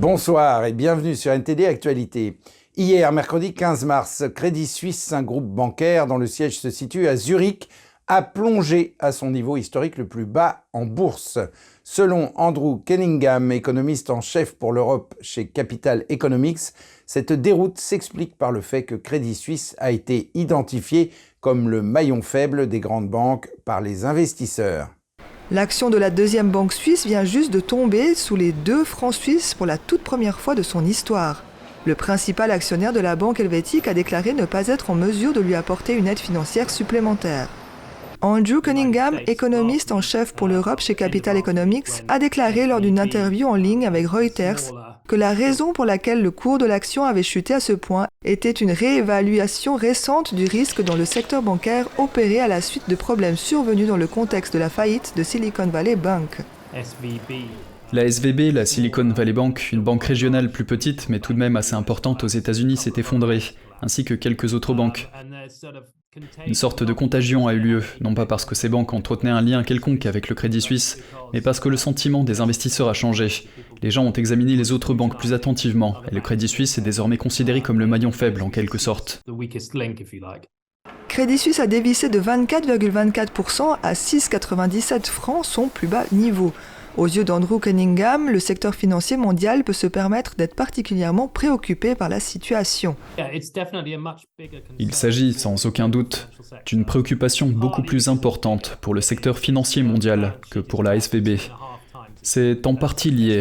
Bonsoir et bienvenue sur NTD Actualité. Hier, mercredi 15 mars, Crédit Suisse, un groupe bancaire dont le siège se situe à Zurich, a plongé à son niveau historique le plus bas en bourse. Selon Andrew Cunningham, économiste en chef pour l'Europe chez Capital Economics, cette déroute s'explique par le fait que Crédit Suisse a été identifié comme le maillon faible des grandes banques par les investisseurs. L'action de la deuxième banque suisse vient juste de tomber sous les 2 francs suisses pour la toute première fois de son histoire. Le principal actionnaire de la banque helvétique a déclaré ne pas être en mesure de lui apporter une aide financière supplémentaire. Andrew Cunningham, économiste en chef pour l'Europe chez Capital Economics, a déclaré lors d'une interview en ligne avec Reuters que la raison pour laquelle le cours de l'action avait chuté à ce point était une réévaluation récente du risque dans le secteur bancaire opéré à la suite de problèmes survenus dans le contexte de la faillite de Silicon Valley Bank. La SVB, la Silicon Valley Bank, une banque régionale plus petite mais tout de même assez importante aux États-Unis, s'est effondrée, ainsi que quelques autres banques. Une sorte de contagion a eu lieu, non pas parce que ces banques entretenaient un lien quelconque avec le Crédit Suisse, mais parce que le sentiment des investisseurs a changé. Les gens ont examiné les autres banques plus attentivement, et le Crédit Suisse est désormais considéré comme le maillon faible en quelque sorte. Crédit Suisse a dévissé de 24,24% à 6,97 francs, son plus bas niveau. Aux yeux d'Andrew Cunningham, le secteur financier mondial peut se permettre d'être particulièrement préoccupé par la situation. Il s'agit, sans aucun doute, d'une préoccupation beaucoup plus importante pour le secteur financier mondial que pour la SVB. C'est en partie lié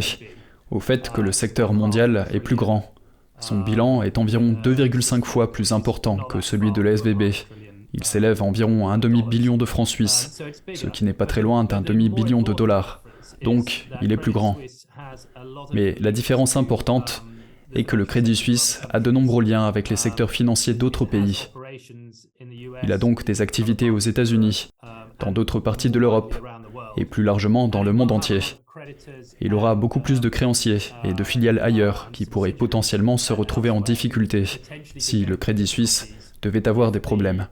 au fait que le secteur mondial est plus grand. Son bilan est environ 2,5 fois plus important que celui de la SVB. Il s'élève à environ un demi-billion de francs suisses, ce qui n'est pas très loin d'un demi-billion de dollars. Donc, il est plus grand. Mais la différence importante est que le Crédit Suisse a de nombreux liens avec les secteurs financiers d'autres pays. Il a donc des activités aux États-Unis, dans d'autres parties de l'Europe, et plus largement dans le monde entier. Il aura beaucoup plus de créanciers et de filiales ailleurs qui pourraient potentiellement se retrouver en difficulté si le Crédit Suisse devait avoir des problèmes.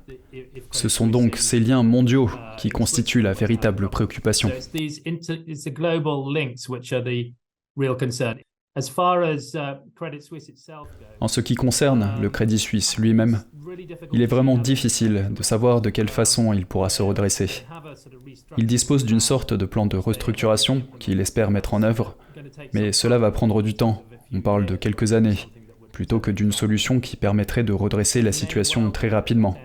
Ce sont donc ces liens mondiaux qui constituent la véritable préoccupation. En ce qui concerne le Crédit Suisse lui-même, il est vraiment difficile de savoir de quelle façon il pourra se redresser. Il dispose d'une sorte de plan de restructuration qu'il espère mettre en œuvre, mais cela va prendre du temps, on parle de quelques années, plutôt que d'une solution qui permettrait de redresser la situation très rapidement.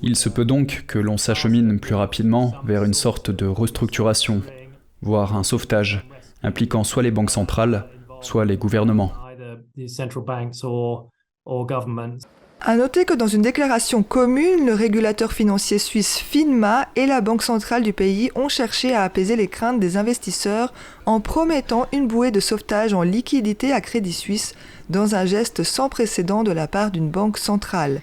Il se peut donc que l'on s'achemine plus rapidement vers une sorte de restructuration, voire un sauvetage, impliquant soit les banques centrales, soit les gouvernements. À noter que dans une déclaration commune, le régulateur financier suisse FINMA et la banque centrale du pays ont cherché à apaiser les craintes des investisseurs en promettant une bouée de sauvetage en liquidité à Crédit Suisse dans un geste sans précédent de la part d'une banque centrale.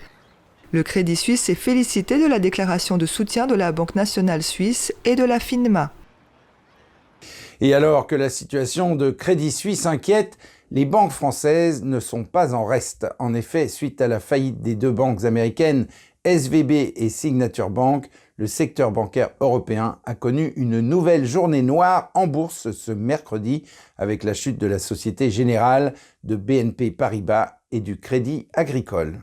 Le Crédit Suisse s'est félicité de la déclaration de soutien de la Banque nationale suisse et de la FINMA. Et alors que la situation de Crédit Suisse inquiète, les banques françaises ne sont pas en reste. En effet, suite à la faillite des 2 banques américaines, SVB et Signature Bank, le secteur bancaire européen a connu une nouvelle journée noire en bourse ce mercredi avec la chute de la Société Générale, de BNP Paribas et du Crédit Agricole.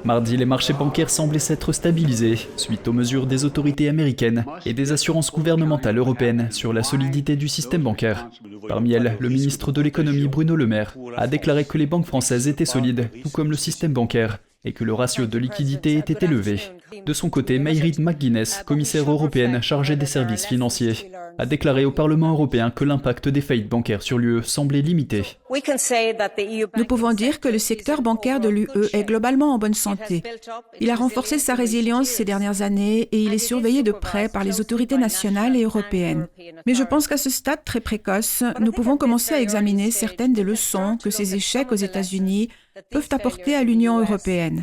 Mardi, les marchés bancaires semblaient s'être stabilisés suite aux mesures des autorités américaines et des assurances gouvernementales européennes sur la solidité du système bancaire. Parmi elles, le ministre de l'économie Bruno Le Maire a déclaré que les banques françaises étaient solides, tout comme le système bancaire, et que le ratio de liquidité était élevé. De son côté, Mairead McGuinness, commissaire européenne chargée des services financiers, a déclaré au Parlement européen que l'impact des faillites bancaires sur l'UE semblait limité. Nous pouvons dire que le secteur bancaire de l'UE est globalement en bonne santé. Il a renforcé sa résilience ces dernières années et il est surveillé de près par les autorités nationales et européennes. Mais je pense qu'à ce stade très précoce, nous pouvons commencer à examiner certaines des leçons que ces échecs aux États-Unis peuvent apporter à l'Union européenne.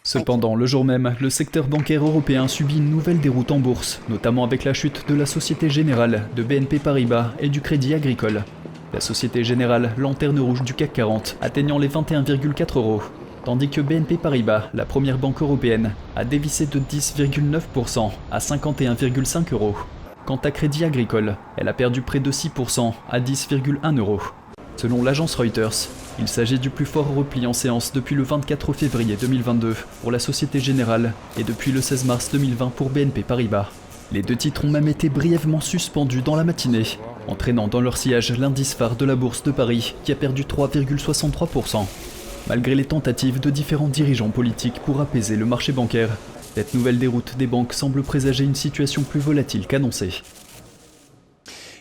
Cependant, le jour même, le secteur bancaire européen subit une nouvelle déroute en bourse, notamment avec la chute de la Société Générale, de BNP Paribas et du Crédit Agricole. La Société Générale, lanterne rouge du CAC 40, atteignant les 21,4 €, tandis que BNP Paribas, la première banque européenne, a dévissé de 10,9% à 51,5 €. Quant à Crédit Agricole, elle a perdu près de 6% à 10,1 €. Selon l'agence Reuters, il s'agit du plus fort repli en séance depuis le 24 février 2022 pour la Société Générale et depuis le 16 mars 2020 pour BNP Paribas. Les deux titres ont même été brièvement suspendus dans la matinée, entraînant dans leur sillage l'indice phare de la Bourse de Paris qui a perdu 3,63%. Malgré les tentatives de différents dirigeants politiques pour apaiser le marché bancaire, cette nouvelle déroute des banques semble présager une situation plus volatile qu'annoncée.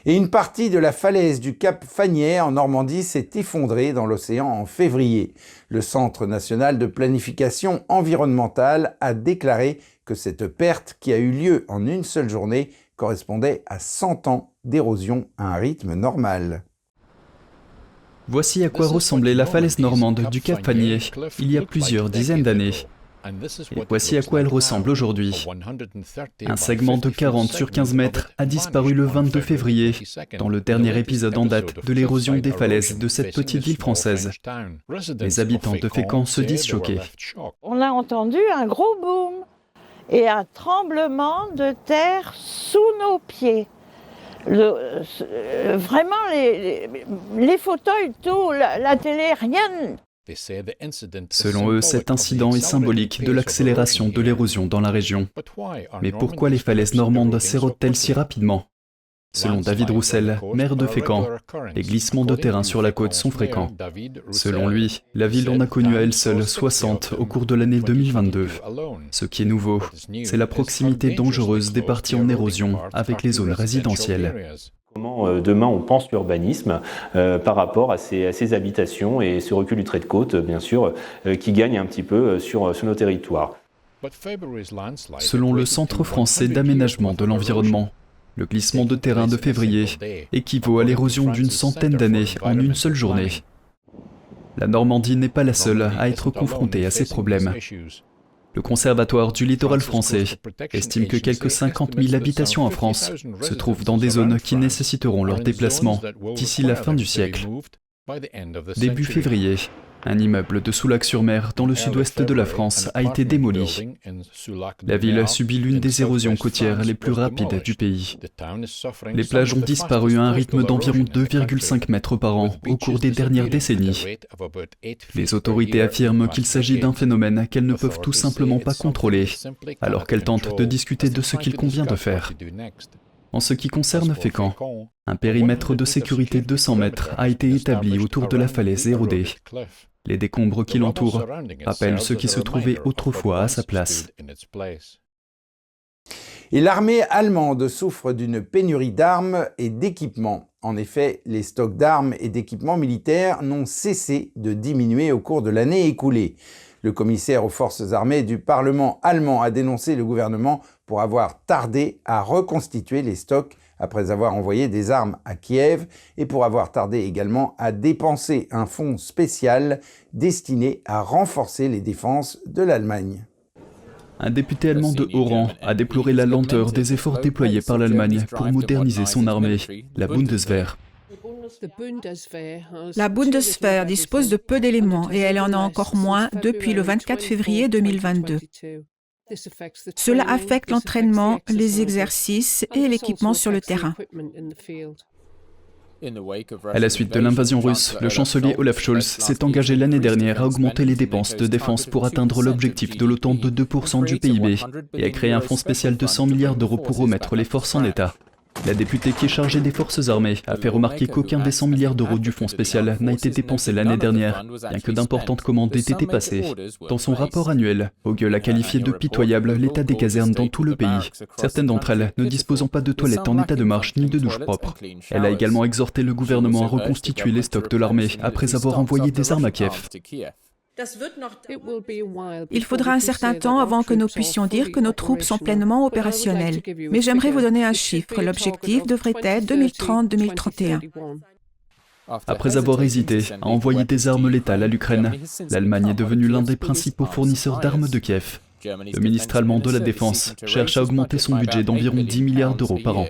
Et une partie de la falaise du Cap Fagnières en Normandie s'est effondrée dans l'océan en février. Le Centre national de planification environnementale a déclaré que cette perte, qui a eu lieu en une seule journée, correspondait à 100 ans d'érosion à un rythme normal. Voici à quoi ressemblait la falaise normande du Cap Fagnières il y a plusieurs dizaines d'années. Et voici à quoi elle ressemble aujourd'hui. Un segment de 40 sur 15 mètres a disparu le 22 février, dans le dernier épisode en date de l'érosion des falaises de cette petite ville française. Les habitants de Fécamp se disent choqués. On a entendu un gros boom et un tremblement de terre sous nos pieds. Vraiment, les fauteuils, tout, la télé, rien. Selon eux, cet incident est symbolique de l'accélération de l'érosion dans la région. Mais pourquoi les falaises normandes s'érodent-elles si rapidement ? Selon David Roussel, maire de Fécamp, les glissements de terrain sur la côte sont fréquents. Selon lui, la ville en a connu à elle seule 60 au cours de l'année 2022. Ce qui est nouveau, c'est la proximité dangereuse des parties en érosion avec les zones résidentielles. Comment demain on pense l'urbanisme par rapport à ces habitations et ce recul du trait de côte, bien sûr, qui gagne un petit peu sur nos territoires. Selon le Centre français d'aménagement de l'environnement, le glissement de terrain de février équivaut à l'érosion d'une centaine d'années en une seule journée. La Normandie n'est pas la seule à être confrontée à ces problèmes. Le Conservatoire du littoral français estime que quelques 50 000 habitations en France se trouvent dans des zones qui nécessiteront leur déplacement d'ici la fin du siècle. Début février, un immeuble de Soulac-sur-Mer dans le sud-ouest de la France a été démoli. La ville subit l'une des érosions côtières les plus rapides du pays. Les plages ont disparu à un rythme d'environ 2,5 mètres par an au cours des dernières décennies. Les autorités affirment qu'il s'agit d'un phénomène qu'elles ne peuvent tout simplement pas contrôler, alors qu'elles tentent de discuter de ce qu'il convient de faire. En ce qui concerne Fécamp, un périmètre de sécurité de 100 mètres a été établi autour de la falaise érodée. Les décombres qui l'entourent rappellent ce qui se trouvait autrefois à sa place. Et l'armée allemande souffre d'une pénurie d'armes et d'équipements. En effet, les stocks d'armes et d'équipements militaires n'ont cessé de diminuer au cours de l'année écoulée. Le commissaire aux forces armées du Parlement allemand a dénoncé le gouvernement pour avoir tardé à reconstituer les stocks après avoir envoyé des armes à Kiev et pour avoir tardé également à dépenser un fonds spécial destiné à renforcer les défenses de l'Allemagne. Un député allemand de haut rang a déploré la lenteur des efforts déployés par l'Allemagne pour moderniser son armée, la Bundeswehr. La Bundeswehr dispose de peu d'éléments et elle en a encore moins depuis le 24 février 2022. Cela affecte l'entraînement, les exercices et l'équipement sur le terrain. À la suite de l'invasion russe, le chancelier Olaf Scholz s'est engagé l'année dernière à augmenter les dépenses de défense pour atteindre l'objectif de l'OTAN de 2% du PIB et à créer un fonds spécial de 100 milliards d'euros pour remettre les forces en état. La députée qui est chargée des forces armées a fait remarquer qu'aucun des 100 milliards d'euros du fonds spécial n'a été dépensé l'année dernière, bien que d'importantes commandes aient été passées. Dans son rapport annuel, Vogel a qualifié de pitoyable l'état des casernes dans tout le pays, certaines d'entre elles ne disposant pas de toilettes en état de marche ni de douche propre. Elle a également exhorté le gouvernement à reconstituer les stocks de l'armée après avoir envoyé des armes à Kiev. Il faudra un certain temps avant que nous puissions dire que nos troupes sont pleinement opérationnelles. Mais j'aimerais vous donner un chiffre. L'objectif devrait être 2030-2031. Après avoir hésité à envoyer des armes létales à l'Ukraine, l'Allemagne est devenue l'un des principaux fournisseurs d'armes de Kiev. Le ministre allemand de la Défense cherche à augmenter son budget d'environ 10 milliards d'euros par an.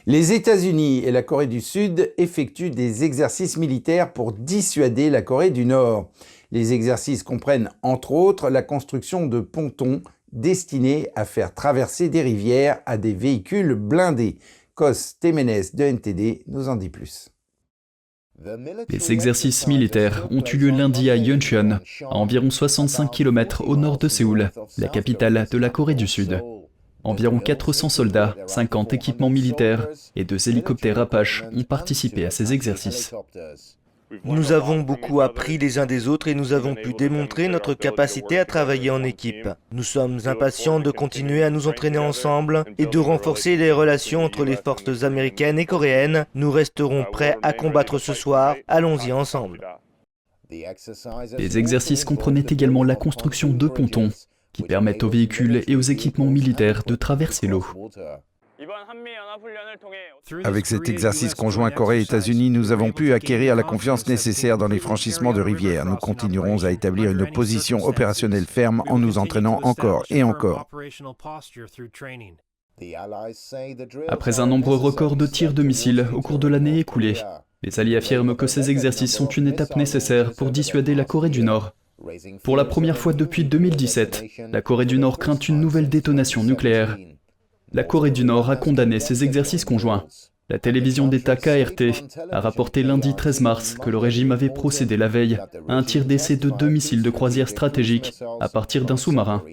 Les États-Unis et la Corée du Sud effectuent des exercices militaires pour dissuader la Corée du Nord. Les exercices comprennent entre autres la construction de pontons destiné à faire traverser des rivières à des véhicules blindés. Cos Temenes de NTD nous en dit plus. Les exercices militaires ont eu lieu lundi à Yeoncheon, à environ 65 km au nord de Séoul, la capitale de la Corée du Sud. Environ 400 soldats, 50 équipements militaires et 2 hélicoptères Apache ont participé à ces exercices. Nous avons beaucoup appris les uns des autres et nous avons pu démontrer notre capacité à travailler en équipe. Nous sommes impatients de continuer à nous entraîner ensemble et de renforcer les relations entre les forces américaines et coréennes. Nous resterons prêts à combattre ce soir. Allons-y ensemble. Les exercices comprenaient également la construction de pontons qui permettent aux véhicules et aux équipements militaires de traverser l'eau. Avec cet exercice conjoint Corée-États-Unis, nous avons pu acquérir la confiance nécessaire dans les franchissements de rivières. Nous continuerons à établir une position opérationnelle ferme en nous entraînant encore et encore. Après un nombre record de tirs de missiles au cours de l'année écoulée, les Alliés affirment que ces exercices sont une étape nécessaire pour dissuader la Corée du Nord. Pour la première fois depuis 2017, la Corée du Nord craint une nouvelle détonation nucléaire. La Corée du Nord a condamné ces exercices conjoints. La télévision d'État KRT a rapporté lundi 13 mars que le régime avait procédé la veille à un tir d'essai de 2 missiles de croisière stratégiques à partir d'un sous-marin,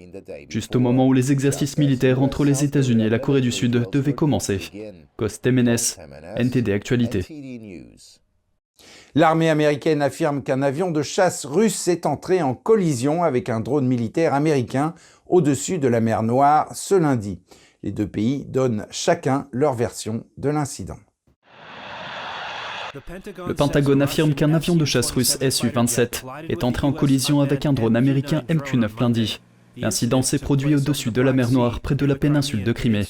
juste au moment où les exercices militaires entre les États-Unis et la Corée du Sud devaient commencer. Cos Temenes, NTD Actualité. L'armée américaine affirme qu'un avion de chasse russe est entré en collision avec un drone militaire américain au-dessus de la mer Noire ce lundi. Les deux pays donnent chacun leur version de l'incident. Le Pentagone affirme qu'un avion de chasse russe Su-27 est entré en collision avec un drone américain MQ-9 lundi. L'incident s'est produit au-dessus de la mer Noire, près de la péninsule de Crimée.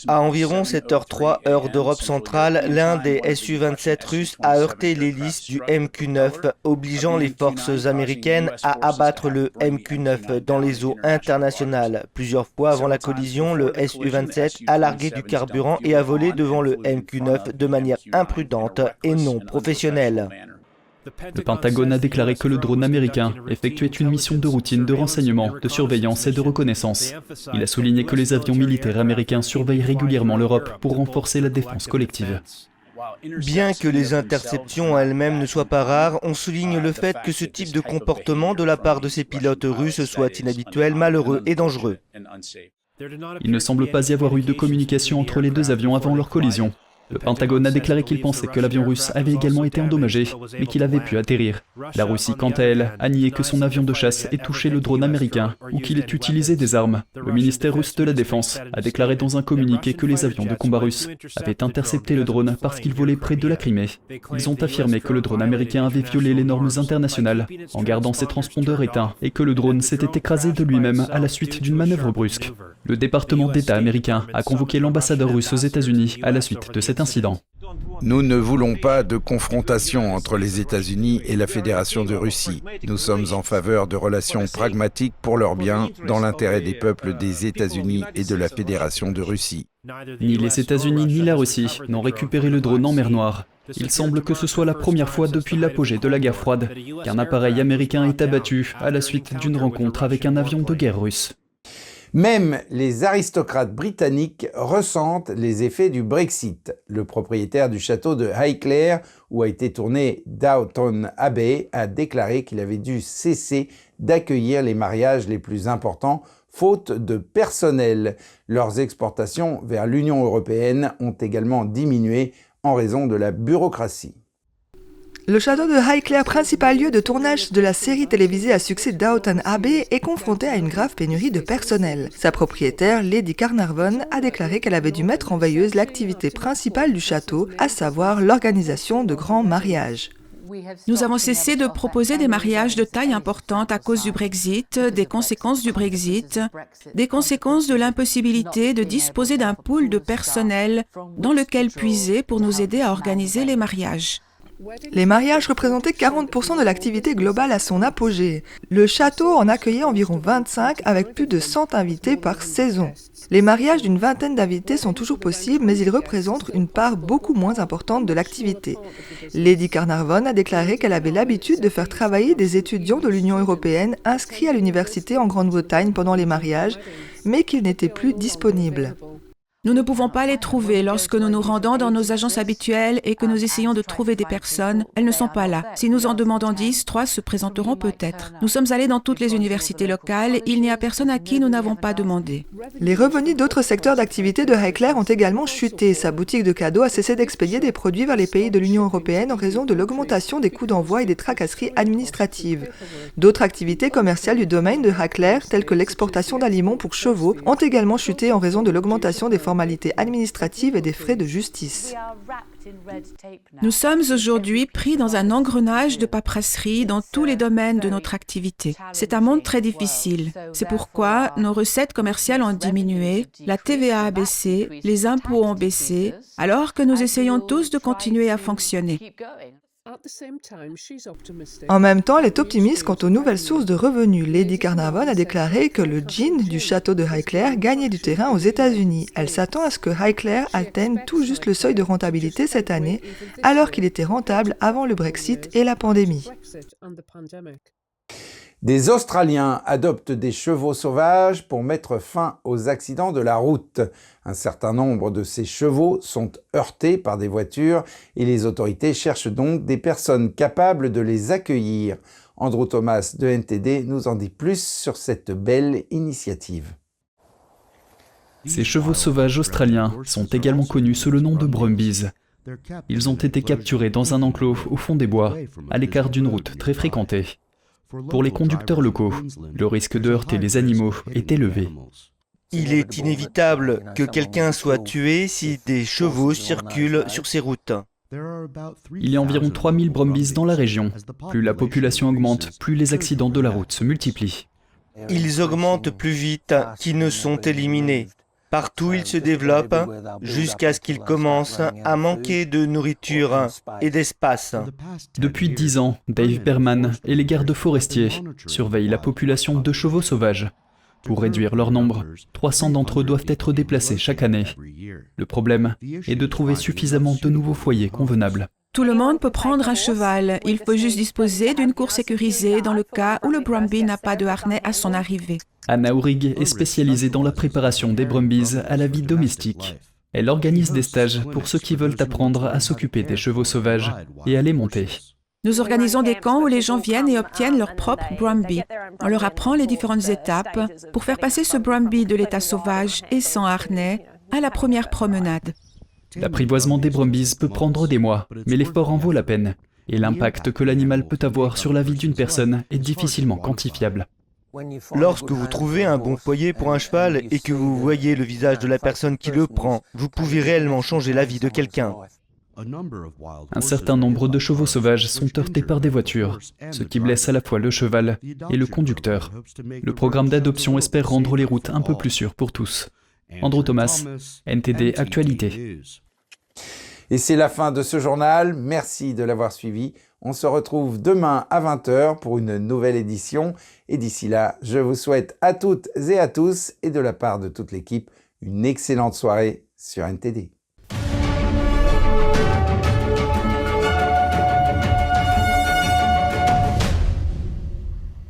À environ 7h03, heure d'Europe centrale, l'un des Su-27 russes a heurté l'hélice du MQ-9, obligeant les forces américaines à abattre le MQ-9 dans les eaux internationales. Plusieurs fois avant la collision, le Su-27 a largué du carburant et a volé devant le MQ-9 de manière imprudente et non professionnelle. Le Pentagone a déclaré que le drone américain effectuait une mission de routine de renseignement, de surveillance et de reconnaissance. Il a souligné que les avions militaires américains surveillent régulièrement l'Europe pour renforcer la défense collective. Bien que les interceptions elles-mêmes ne soient pas rares, on souligne le fait que ce type de comportement de la part de ces pilotes russes soit inhabituel, malheureux et dangereux. Il ne semble pas y avoir eu de communication entre les deux avions avant leur collision. Le Pentagone a déclaré qu'il pensait que l'avion russe avait également été endommagé, mais qu'il avait pu atterrir. La Russie, quant à elle, a nié que son avion de chasse ait touché le drone américain ou qu'il ait utilisé des armes. Le ministère russe de la Défense a déclaré dans un communiqué que les avions de combat russes avaient intercepté le drone parce qu'il volait près de la Crimée. Ils ont affirmé que le drone américain avait violé les normes internationales en gardant ses transpondeurs éteints et que le drone s'était écrasé de lui-même à la suite d'une manœuvre brusque. Le département d'État américain a convoqué l'ambassadeur russe aux États-Unis à la suite de cet incident. Nous ne voulons pas de confrontation entre les États-Unis et la Fédération de Russie. Nous sommes en faveur de relations pragmatiques pour leur bien, dans l'intérêt des peuples des États-Unis et de la Fédération de Russie. Ni les États-Unis ni la Russie n'ont récupéré le drone en mer Noire. Il semble que ce soit la première fois depuis l'apogée de la guerre froide qu'un appareil américain est abattu à la suite d'une rencontre avec un avion de guerre russe. Même les aristocrates britanniques ressentent les effets du Brexit. Le propriétaire du château de Highclere, où a été tourné Downton Abbey, a déclaré qu'il avait dû cesser d'accueillir les mariages les plus importants faute de personnel. Leurs exportations vers l'Union européenne ont également diminué en raison de la bureaucratie. Le château de Highclere, principal lieu de tournage de la série télévisée à succès Downton Abbey, est confronté à une grave pénurie de personnel. Sa propriétaire, Lady Carnarvon, a déclaré qu'elle avait dû mettre en veilleuse l'activité principale du château, à savoir l'organisation de grands mariages. Nous avons cessé de proposer des mariages de taille importante à cause du Brexit, des conséquences du Brexit, des conséquences de l'impossibilité de disposer d'un pool de personnel dans lequel puiser pour nous aider à organiser les mariages. Les mariages représentaient 40% de l'activité globale à son apogée. Le château en accueillait environ 25 avec plus de 100 invités par saison. Les mariages d'une vingtaine d'invités sont toujours possibles, mais ils représentent une part beaucoup moins importante de l'activité. Lady Carnarvon a déclaré qu'elle avait l'habitude de faire travailler des étudiants de l'Union européenne inscrits à l'université en Grande-Bretagne pendant les mariages, mais qu'ils n'étaient plus disponibles. Nous ne pouvons pas les trouver lorsque nous nous rendons dans nos agences habituelles et que nous essayons de trouver des personnes. Elles ne sont pas là. Si nous en demandons 10, 3 se présenteront peut-être. Nous sommes allés dans toutes les universités locales. Il n'y a personne à qui nous n'avons pas demandé. Les revenus d'autres secteurs d'activité de Highclere ont également chuté. Sa boutique de cadeaux a cessé d'expédier des produits vers les pays de l'Union européenne en raison de l'augmentation des coûts d'envoi et des tracasseries administratives. D'autres activités commerciales du domaine de Highclere, telles que l'exportation d'aliments pour chevaux, ont également chuté en raison de l'augmentation des formalités administratives et des frais de justice. Nous sommes aujourd'hui pris dans un engrenage de paperasserie dans tous les domaines de notre activité. C'est un monde très difficile. C'est pourquoi nos recettes commerciales ont diminué, la TVA a baissé, les impôts ont baissé, alors que nous essayons tous de continuer à fonctionner. En même temps, elle est optimiste quant aux nouvelles sources de revenus. Lady Carnarvon a déclaré que le gin du château de Highclere gagnait du terrain aux États-Unis. Elle s'attend à ce que Highclere atteigne tout juste le seuil de rentabilité cette année, alors qu'il était rentable avant le Brexit et la pandémie. Des Australiens adoptent des chevaux sauvages pour mettre fin aux accidents de la route. Un certain nombre de ces chevaux sont heurtés par des voitures et les autorités cherchent donc des personnes capables de les accueillir. Andrew Thomas de NTD nous en dit plus sur cette belle initiative. Ces chevaux sauvages australiens sont également connus sous le nom de Brumbies. Ils ont été capturés dans un enclos au fond des bois, à l'écart d'une route très fréquentée. Pour les conducteurs locaux, le risque de heurter les animaux est élevé. Il est inévitable que quelqu'un soit tué si des chevaux circulent sur ces routes. Il y a environ 3000 Brumbies dans la région. Plus la population augmente, plus les accidents de la route se multiplient. Ils augmentent plus vite qu'ils ne sont éliminés. Partout ils se développent jusqu'à ce qu'ils commencent à manquer de nourriture et d'espace. Depuis 10 ans, Dave Berman et les gardes forestiers surveillent la population de chevaux sauvages. Pour réduire leur nombre, 300 d'entre eux doivent être déplacés chaque année. Le problème est de trouver suffisamment de nouveaux foyers convenables. Tout le monde peut prendre un cheval. Il faut juste disposer d'une cour sécurisée dans le cas où le Brumby n'a pas de harnais à son arrivée. Anna Aurig est spécialisée dans la préparation des Brumbies à la vie domestique. Elle organise des stages pour ceux qui veulent apprendre à s'occuper des chevaux sauvages et à les monter. Nous organisons des camps où les gens viennent et obtiennent leur propre Brumby. On leur apprend les différentes étapes pour faire passer ce Brumby de l'état sauvage et sans harnais à la première promenade. L'apprivoisement des Brumbies peut prendre des mois, mais l'effort en vaut la peine. Et l'impact que l'animal peut avoir sur la vie d'une personne est difficilement quantifiable. Lorsque vous trouvez un bon foyer pour un cheval et que vous voyez le visage de la personne qui le prend, vous pouvez réellement changer la vie de quelqu'un. Un certain nombre de chevaux sauvages sont heurtés par des voitures, ce qui blesse à la fois le cheval et le conducteur. Le programme d'adoption espère rendre les routes un peu plus sûres pour tous. Andrew Thomas, NTD Actualité. Et c'est la fin de ce journal. Merci de l'avoir suivi. On se retrouve demain à 20h pour une nouvelle édition. Et d'ici là, je vous souhaite à toutes et à tous, et de la part de toute l'équipe, une excellente soirée sur NTD.